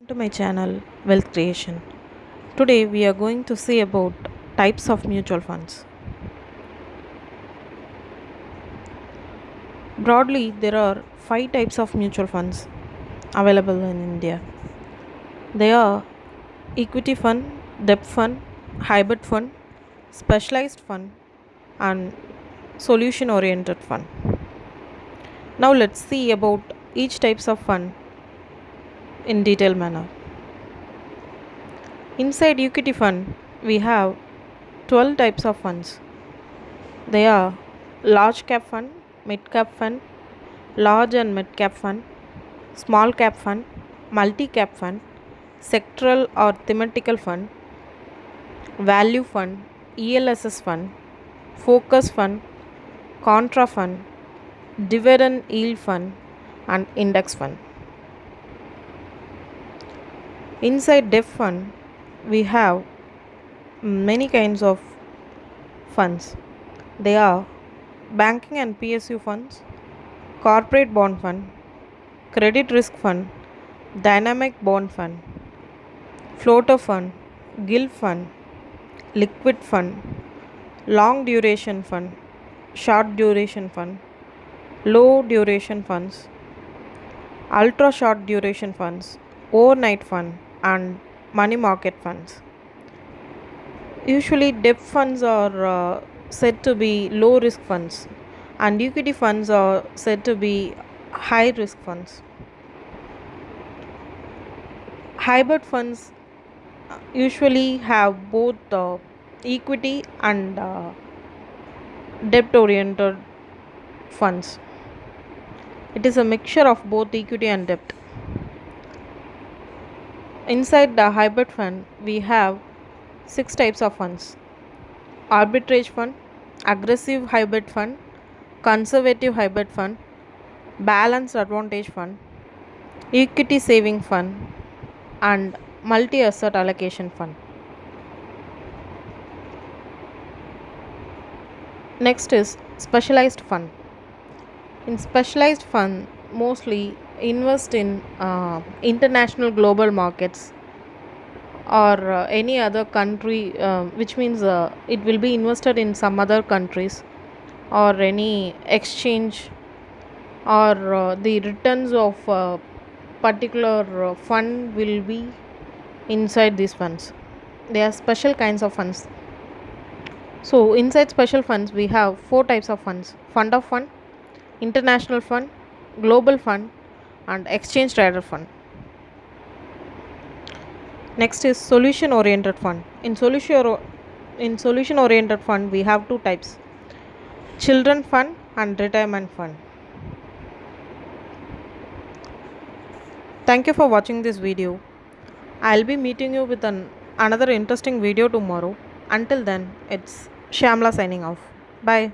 To my channel Wealth Creation. Today we are going to see about types of mutual funds. Broadly, there are 5 types of mutual funds available in India. They are equity fund, debt fund, hybrid fund, specialized fund, and solution oriented fund. Now let's see about each types of fund in detailed manner. Inside equity fund, we have 12 types of funds. They are large cap fund, mid cap fund, large and mid cap fund, small cap fund, multi cap fund, sectoral or thematical fund, value fund, ELSS fund, focus fund, contra fund, dividend yield fund, and index fund. Inside debt fund, we have many kinds of funds. They are banking and PSU funds, corporate bond fund, credit risk fund, dynamic bond fund, floater fund, gilt fund, liquid fund, long duration fund, short duration fund, low duration funds, ultra short duration funds, overnight fund, and money market funds. Usually, debt funds are said to be low risk funds, and equity funds are said to be high risk funds. Hybrid funds usually have both equity and debt oriented funds. It is a mixture of both equity and debt. Inside the hybrid fund, we have 6 types of funds: arbitrage fund, aggressive hybrid fund, conservative hybrid fund, balanced advantage fund, equity saving fund, and multi asset allocation fund. Next is specialized fund. In specialized fund, mostly invest in international global markets or any other country, which means it will be invested in some other countries or any exchange, or the returns of particular fund will be inside these funds. They are special kinds of funds. So inside special funds, we have 4 types of funds: fund of fund, international fund, global fund, and exchange traded fund. Next is solution oriented fund. In solution oriented fund, we have 2 types: children fund and retirement fund. Thank you for watching this video. I'll be meeting you with another interesting video tomorrow. Until then, it's Shamla signing off. Bye.